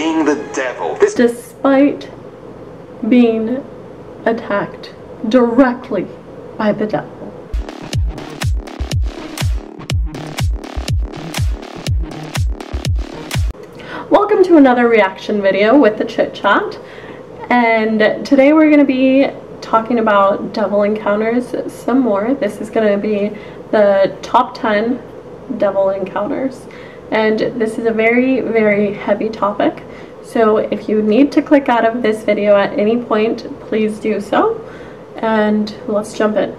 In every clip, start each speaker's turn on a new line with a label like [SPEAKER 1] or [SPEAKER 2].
[SPEAKER 1] being the devil.
[SPEAKER 2] Despite being attacked directly by the devil. Welcome to another reaction video with the Chit Chat, and today we're going to be talking about devil encounters some more. This is going to be the top 10 devil encounters, and this is a very, very heavy topic. So if you need to click out of this video at any point, please do so, and let's jump in.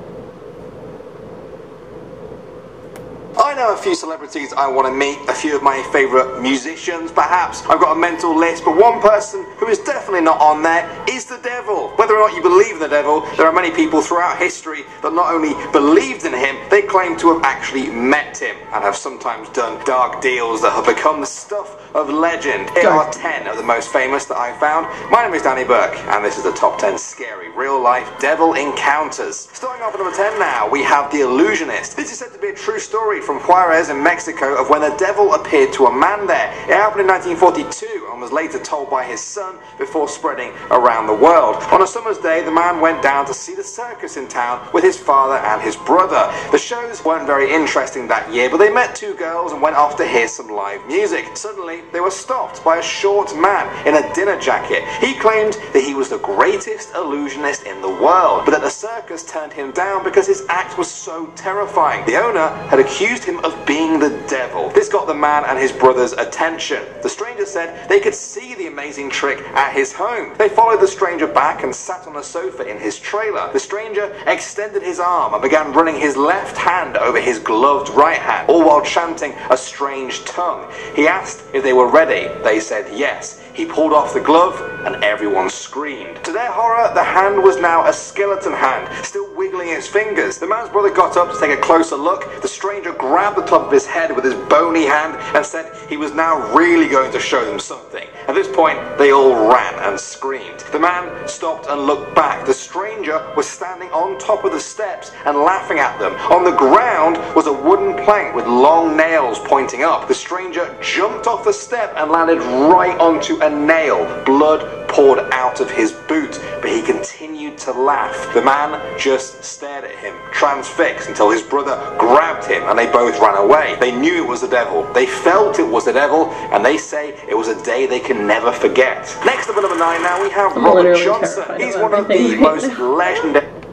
[SPEAKER 1] I know a few celebrities I want to meet, a few of my favourite musicians perhaps. I've got a mental list, but one person who is definitely not on there is the devil. Whether or not you believe in the devil, there are many people throughout history that not only believed in him, they claim to have actually met him and have sometimes done dark deals that have become the stuff of legend. Here are 10 of the most famous that I found. My name is Danny Burke, and this is the top 10 scary real-life devil encounters. Starting off at number 10 now, we have the Illusionist. This is said to be a true story from Juarez in Mexico of when the devil appeared to a man there. It happened in 1942 and was later told by his son before spreading around the world. On a summer's day, the man went down to see the circus in town with his father and his brother. The shows weren't very interesting that year, but they met two girls and went off to hear some live music. Suddenly, they were stopped by a short man in a dinner jacket. He claimed that he was the greatest illusionist in the world, but that the circus turned him down because his act was so terrifying. The owner had accused him of being the devil. This got the man and his brother's attention. The stranger said they could see the amazing trick at his home. They followed the stranger back and sat on a sofa in his trailer. The stranger extended his arm and began running his left hand over his gloved right hand, all while chanting a strange tongue. He asked if they were ready. They said yes. He pulled off the glove and everyone screamed. To their horror, the hand was now a skeleton hand, still wiggling its fingers. The man's brother got up to take a closer look. The stranger grabbed the top of his head with his bony hand and said he was now really going to show them something. At this point, they all ran and screamed. The man stopped and looked back. The stranger was standing on top of the steps and laughing at them. On the ground was a wooden plank with long nails pointing up. The stranger jumped off the step and landed right onto a nail. Blood poured out of his boot, but he continued to laugh. The man just stared at him, transfixed, until his brother grabbed him and they both ran away. They knew it was the devil. They felt it was the devil, and they say it was a day they can never forget. Next up at number 9 now, we have Robert Johnson. He's one of the most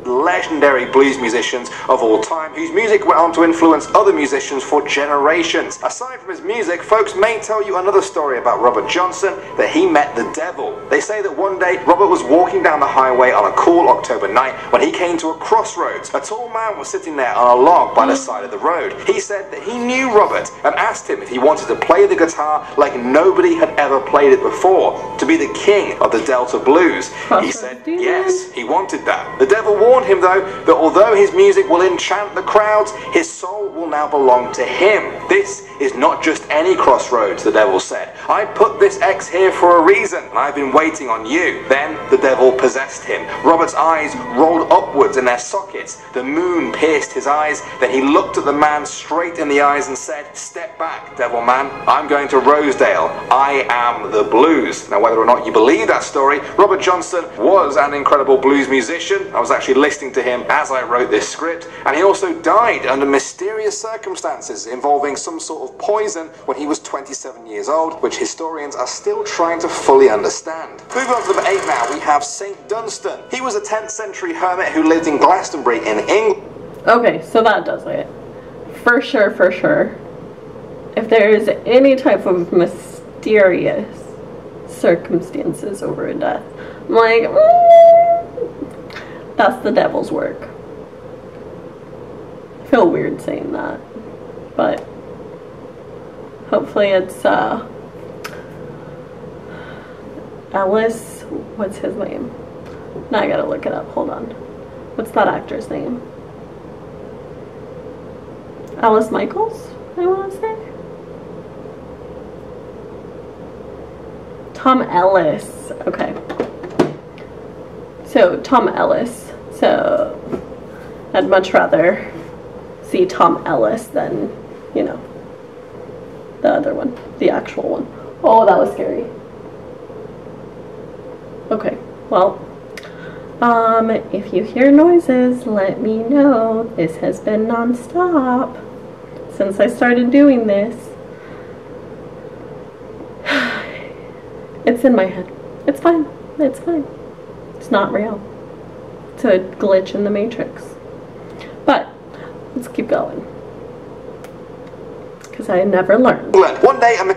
[SPEAKER 1] legendary blues musicians of all time, whose music went on to influence other musicians for generations. Aside from his music, folks may tell you another story about Robert Johnson, that he met the devil. They say that one day Robert was walking down the highway on a cool October night when he came to a crossroads. A tall man was sitting there on a log by the side of the road. He said that he knew Robert and asked him if he wanted to play the guitar like nobody had ever played it before, to be the king of the Delta blues. He said yes, he wanted that. The devil warned him though that although his music will enchant the crowds, his soul will now belong to him. This is not just any crossroads, the devil said. I put this X here for a reason, and I've been waiting on you. Then the devil possessed him. Robert's eyes rolled upwards in their sockets. The moon pierced his eyes. Then he looked at the man straight in the eyes and said, "Step back, devil man. I'm going to Rosedale. I am the blues." Now, whether or not you believe that story, Robert Johnson was an incredible blues musician. I was actually listening to him as I wrote this script, and he also died under mysterious circumstances involving some sort of poison when he was 27 years old, which historians are still trying to fully understand. Moving on to number 8 now, we have Saint Dunstan. He was a 10th century hermit who lived in Glastonbury in England.
[SPEAKER 2] Okay, so that does it. For sure, for sure. If there is any type of mysterious circumstances over a death, I'm like, that's the devil's work. I feel weird saying that, but hopefully it's Ellis, what's his name? Now I gotta look it up, hold on. What's that actor's name? Alice Michaels, I wanna say? Tom Ellis, okay. So, Tom Ellis, so I'd much rather see Tom Ellis than, you know, the other one, the actual one. Oh, that was scary. Okay, well, if you hear noises, let me know. This has been non-stop since I started doing this. It's in my head. It's fine. It's fine. It's not real. It's a glitch in the Matrix. But let's keep going, because I never learned.
[SPEAKER 1] One day, I'm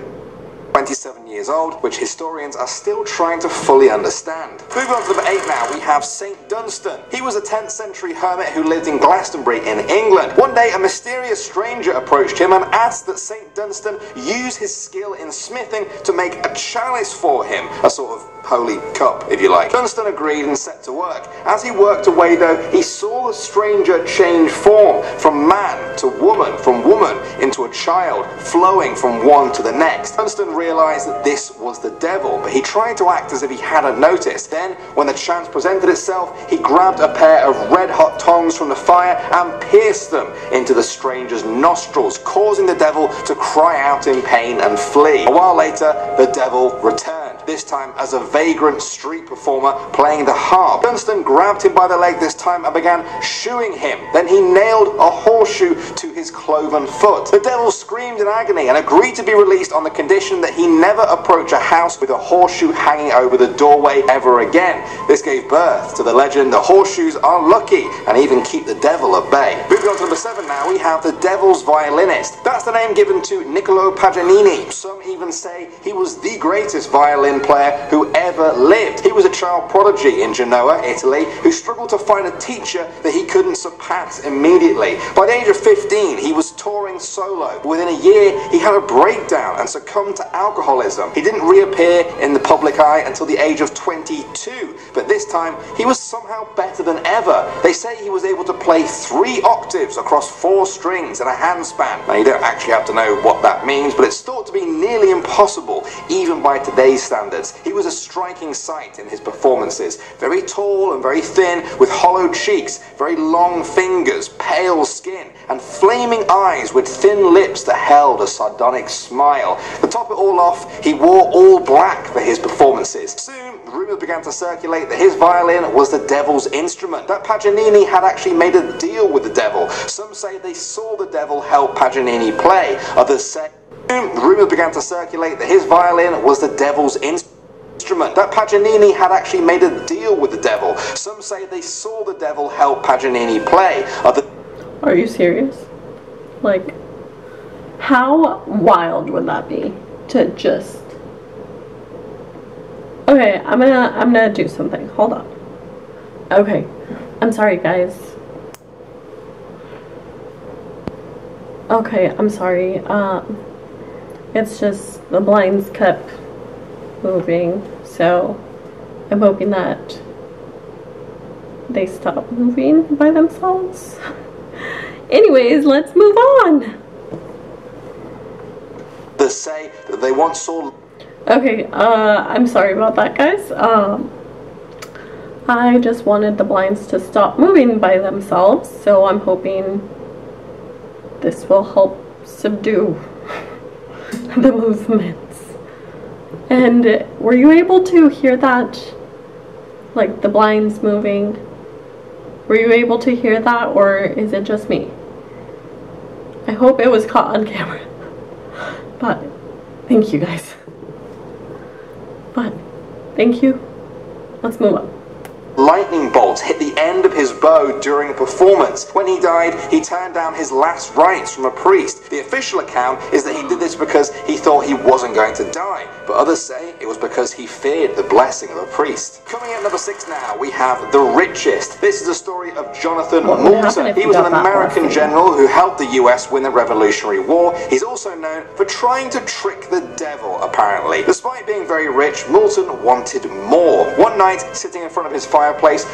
[SPEAKER 1] 27 years old, which historians are still trying to fully understand. Moving on to number 8 now, we have Saint Dunstan. He was a 10th century hermit who lived in Glastonbury in England. One day, a mysterious stranger approached him and asked that Saint Dunstan use his skill in smithing to make a chalice for him, a sort of holy cup, if you like. Dunstan agreed and set to work. As he worked away though, he saw the stranger change form from man to woman, from woman into a child, flowing from one to the next. Dunstan realized that this was the devil, but he tried to act as if he hadn't noticed. Then, when the chance presented itself, he grabbed a pair of red-hot tongs from the fire and pierced them into the stranger's nostrils, causing the devil to cry out in pain and flee. A while later, the devil returned, this time as a vagrant street performer playing the harp. Dunstan grabbed him by the leg this time and began shoeing him. Then he nailed a horseshoe to his cloven foot. The devil screamed in agony and agreed to be released on the condition that he never approach a house with a horseshoe hanging over the doorway ever again. This gave birth to the legend that horseshoes are lucky and even keep the devil at bay. Moving on to number 7 now, we have the devil's violinist. That's the name given to Niccolo Paganini. Some even say he was the greatest violin player who ever lived. He was a child prodigy in Genoa, Italy, who struggled to find a teacher that he couldn't surpass immediately. By the age of 15, he was touring solo. Within a year, he had a breakdown and succumbed to alcoholism. He didn't reappear in the public eye until the age of 22, but this time, he was somehow better than ever. They say he was able to play 3 octaves across 4 strings and a handspan. Now, you don't actually have to know what that means, but it's thought to be nearly impossible, even by today's standards. He was a striking sight in his performances. Very tall and very thin, with hollow cheeks, very long fingers, pale skin, and flaming eyes with thin lips that held a sardonic smile. To top it all off, he wore all black for his performances. Soon, rumours began to circulate that his violin was the devil's instrument, that Paganini had actually made a deal with the devil. Some say they saw the devil help Paganini play. Others say rumours began to circulate that his violin was the devil's instrument, that Paganini had actually made a deal with the devil. Some say they saw the devil help Paganini play.
[SPEAKER 2] Are you serious? Like, how wild would that be to just... Okay, I'm gonna do something. Hold on. Okay, I'm sorry, guys. Okay, I'm sorry. It's just the blinds kept moving, so I'm hoping that they stop moving by themselves. Anyways, let's move on.
[SPEAKER 1] They say that they once saw...
[SPEAKER 2] Okay, I'm sorry about that, guys. I just wanted the blinds to stop moving by themselves, so I'm hoping this will help subdue the movements. And were you able to hear that? Like the blinds moving? Were you able to hear that, or is it just me? I hope it was caught on camera. But thank you, guys. But thank you. Let's move on.
[SPEAKER 1] Lightning bolts hit the end of his bow during a performance. When he died, he turned down his last rites from a priest. The official account is that he did this because he thought he wasn't going to die, but others say it was because he feared the blessing of a priest. Coming at number 6 now, we have The Richest. This is the story of Jonathan Moulton. He was an American general who helped the US win the Revolutionary War. He's also known for trying to trick the devil, apparently. Despite being very rich, Moulton wanted more. One night, sitting in front of his fireplace,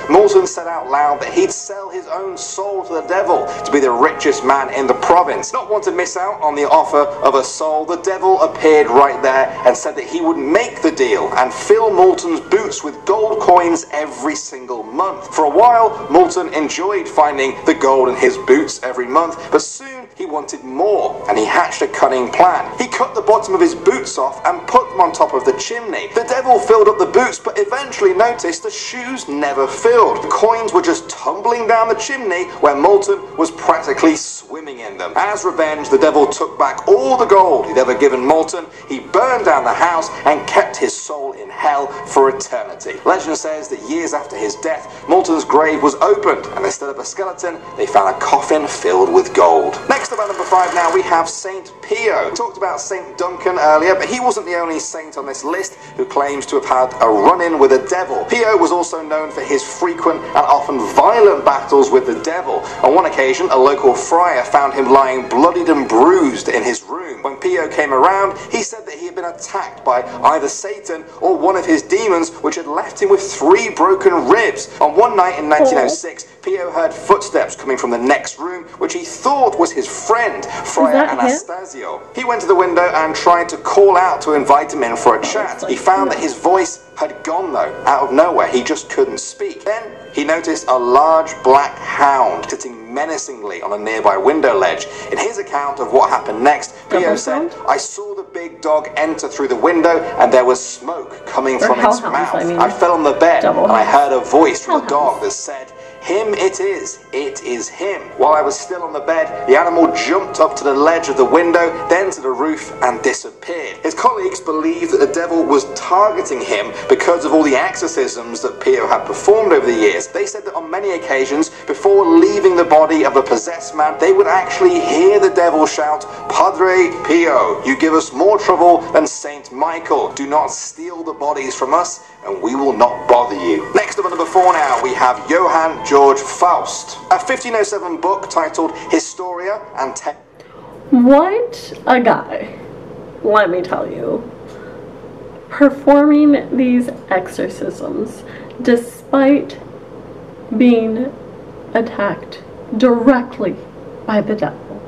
[SPEAKER 1] Moulton said out loud that he'd sell his own soul to the devil to be the richest man in the province. Not want to miss out on the offer of a soul, the devil appeared right there and said that he would make the deal and fill Moulton's boots with gold coins every single month. For a while, Moulton enjoyed finding the gold in his boots every month, but soon he wanted more, and he hatched a cunning plan. He cut the bottom of his boots off and put them on top of the chimney. The devil filled up the boots, but eventually noticed the shoes never filled. The coins were just tumbling down the chimney where Moulton was practically swimming in them. As revenge, the devil took back all the gold he'd ever given Moulton. He burned down the house and kept his soul in hell for eternity. Legend says that years after his death, Moulton's grave was opened, and instead of a skeleton, they found a coffin filled with gold. Next up at number 5 now, we have Saint Pio. We talked about Saint Duncan earlier, but he wasn't the only saint on this list who claims to have had a run-in with a devil. Pio was also known for his frequent and often violent battles with the devil. On one occasion, a local friar found him lying bloodied and bruised in his room. When Pio came around, he said that he had been attacked by either Satan or one of his demons, which had left him with 3 broken ribs. On one night in 1906, Pio heard footsteps coming from the next room, which he thought was his friend, Friar Anastasio. He went to the window and tried to call out to invite him in for a chat. He found that his voice had gone though, out of nowhere. He just couldn't speak. Then he noticed a large black hound sitting menacingly on a nearby window ledge. In his account of what happened next, Pio said, "I saw the big dog enter through the window and there was smoke coming from its mouth. I fell on the bed and I heard a voice from the dog that said, 'Him it is him.' While I was still on the bed, the animal jumped up to the ledge of the window, then to the roof and disappeared." His colleagues believed that the devil was targeting him because of all the exorcisms that Pio had performed over the years. They said that on many occasions, before leaving the body of a possessed man, they would actually hear the devil shout, "Padre Pio, you give us more trouble than Saint Michael. Do not steal the bodies from us, and we will not bother you." Next up at number 4 now, we have Johannes Faust. A 1507 book titled Historia and
[SPEAKER 2] What a guy, let me tell you. Performing these exorcisms despite being attacked directly by the devil.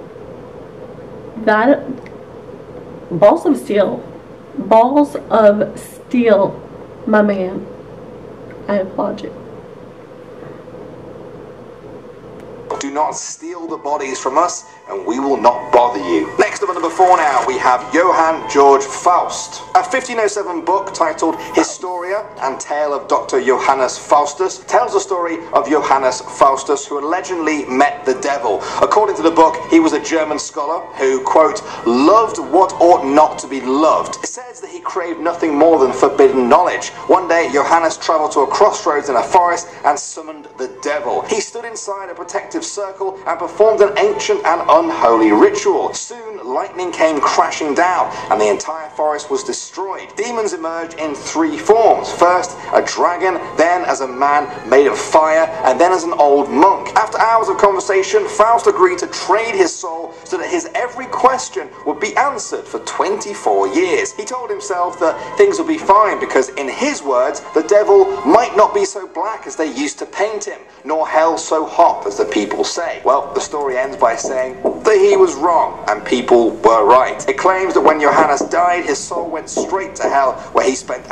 [SPEAKER 2] That, balls of steel, my man. I applaud you.
[SPEAKER 1] "Do not steal the bodies from us, and we will not bother you." Next up at number 4 now, we have Johannes Faust. A 1507 book titled Historia and Tale of Dr. Johannes Faustus tells the story of Johannes Faustus, who allegedly met the devil. According to the book, he was a German scholar who, quote, "loved what ought not to be loved." It says that he craved nothing more than forbidden knowledge. One day, Johannes traveled to a crossroads in a forest and summoned the devil. He stood inside a protective circle and performed an ancient and unholy ritual. Soon, lightning came crashing down and the entire forest was destroyed. Demons emerged in 3 forms. First, a dragon, then as a man made of fire, and then as an old monk. After hours of conversation, Faust agreed to trade his soul so that his every question would be answered for 24 years. He told himself that things would be fine because, in his words, the devil might not be so black as they used to paint him, nor hell so hot as the people say. Well, the story ends by saying that he was wrong and people were right. It claims that when Johannes died, his soul went straight to hell, where he spent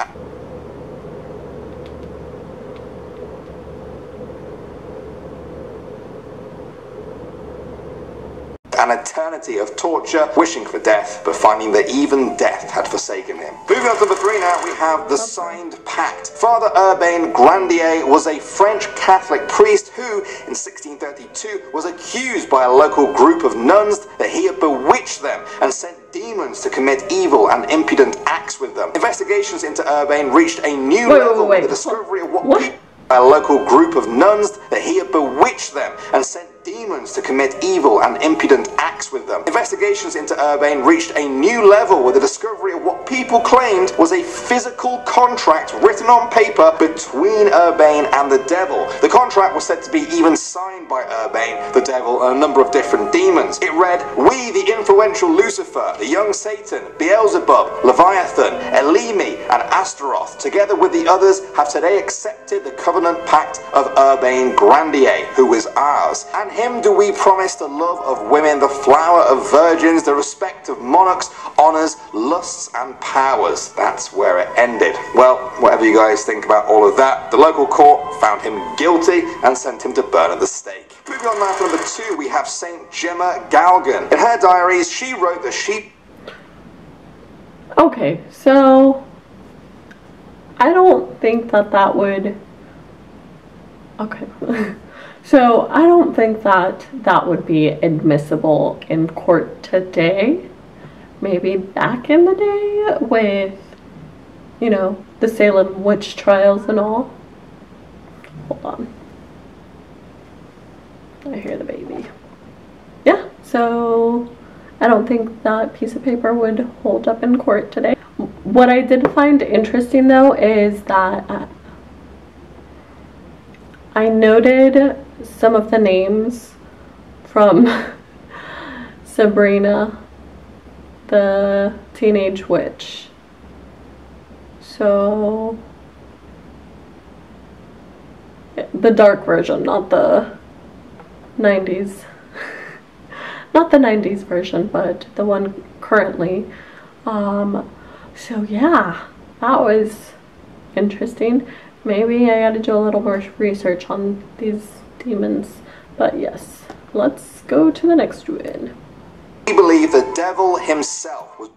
[SPEAKER 1] an eternity of torture, wishing for death, but finding that even death had forsaken him. Moving on to number 3 now, we have the Signed Pact. Father Urbain Grandier was a French Catholic priest who, in 1632, was accused by a local group of nuns that he had bewitched them and sent demons to commit evil and impudent acts with them. Investigations into Urbain reached a new level with the discovery of what a local group of nuns that he had bewitched them and sent demons to commit evil and impudent acts with them. Investigations into Urbain reached a new level with the discovery of what people claimed was a physical contract written on paper between Urbain and the devil. The contract was said to be even signed by Urbain, the devil, and a number of different demons. It read, "We, the influential Lucifer, the young Satan, Beelzebub, Leviathan, ELEMIS, and Astaroth, together with the others, have today accepted the covenant pact of Urbain Grandier, who is ours. And him do we promise the love of women, the flower of virgins, the respect of monarchs, honors, lusts, and powers." That's where it ended. Well, whatever you guys think about all of that, the local court found him guilty and sent him to burn at the stake. Moving on now to number 2, we have Saint Gemma Gallagher. In her diaries, she wrote that she...
[SPEAKER 2] Okay, so I don't think that would... Okay. So I don't think that would be admissible in court today. Maybe back in the day with, you know, the Salem witch trials and all. Hold on. I hear the baby. Yeah, so I don't think that piece of paper would hold up in court today. What I did find interesting though is that I noted some of the names from Sabrina, the Teenage Witch. So the dark version, not the 90s. Not the 90s version, but the one currently. So yeah, that was interesting. Maybe I gotta do a little more research on these demons. But yes, let's go to the next one.
[SPEAKER 1] He believed the devil himself was...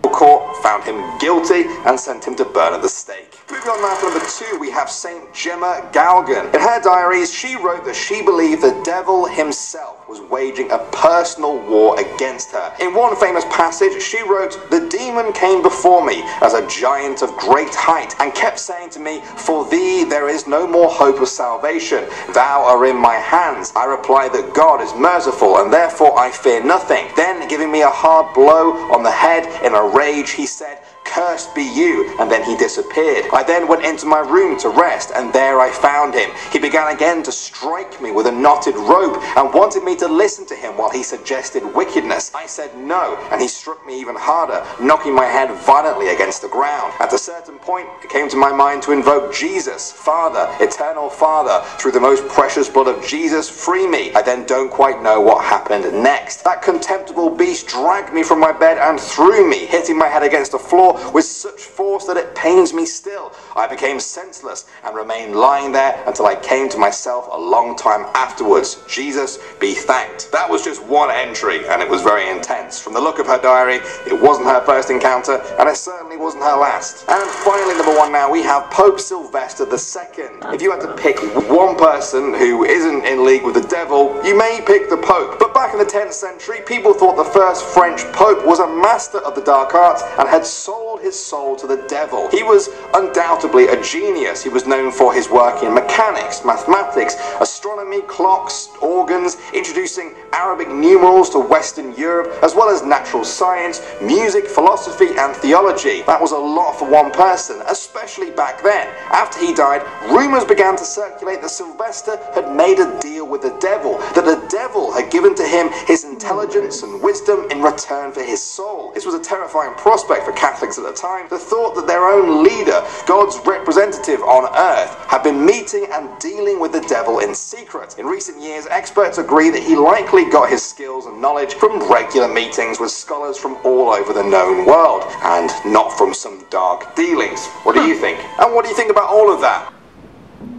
[SPEAKER 1] court found him guilty and sent him to burn at the stake. Moving on now to number 2, we have Saint Gemma Gallagher. In her diaries, she wrote that she believed the devil himself was waging a personal war against her. In one famous passage, she wrote, "The demon came before me as a giant of great height and kept saying to me, 'For thee there is no more hope of salvation. Thou art in my hands.' I replied that God is merciful and therefore I fear nothing. Then, giving me a hard blow on the head in a rage, he said, 'Cursed be you,' and then he disappeared. I then went into my room to rest, and there I found him. He began again to strike me with a knotted rope and wanted me to listen to him while he suggested wickedness. I said no, and he struck me even harder, knocking my head violently against the ground. At a certain point, it came to my mind to invoke Jesus, Father, eternal Father, through the most precious blood of Jesus, free me. I then don't quite know what happened next. That contemptible beast dragged me from my bed and threw me, hitting my head against the floor with such force that it pains me still. I became senseless and remained lying there until I came to myself a long time afterwards. Jesus be thanked." That was just one entry, and it was very intense. From the look of her diary, it wasn't her first encounter, and it certainly wasn't her last. And finally, number 1 now, we have Pope Sylvester II. If you had to pick one person who isn't in league with the devil, you may pick the Pope. But back in the 10th century, people thought the first French Pope was a master of the dark arts and had sold his soul to the devil. He was undoubtedly a genius. He was known for his work in mechanics, mathematics, astronomy, clocks, organs, introducing Arabic numerals to Western Europe, as well as natural science, music, philosophy, and theology. That was a lot for one person, especially back then. After he died, rumors began to circulate that Sylvester had made a deal with the devil, that the devil had given to him his intelligence and wisdom in return for his soul. This was a terrifying prospect for Catholics at the time. The thought that their own leader, God's representative on earth, had been meeting and dealing with the devil in secret. In recent years, experts agree that he likely got his skills and knowledge from regular meetings with scholars from all over the known world, and not from some dark dealings. What do you think? And what do you think about all of that?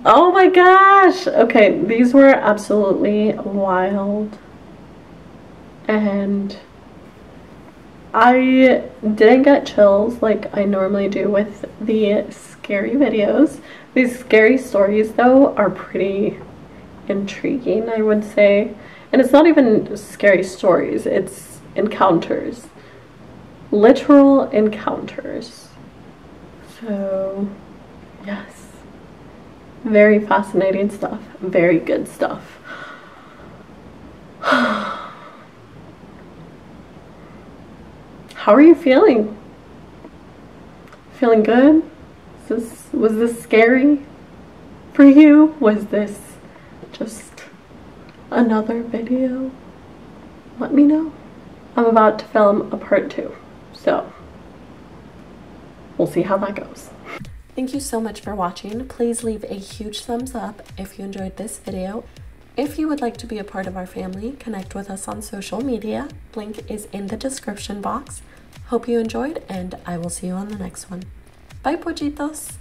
[SPEAKER 2] Oh my gosh! Okay, these were absolutely wild. And I didn't get chills like I normally do with the scary videos. These scary stories, though, are pretty intriguing, I would say. And it's not even scary stories, it's encounters. Literal encounters. So, yes. Very fascinating stuff. Very good stuff. How are you feeling? Feeling good? Was this scary for you? Was this just another video? Let me know. I'm about to film a part 2, so we'll see how that goes. Thank you so much for watching. Please leave a huge thumbs up if you enjoyed this video. If you would like to be a part of our family, connect with us on social media. Link is in the description box. Hope you enjoyed, and I will see you on the next one. Bye, pochitos!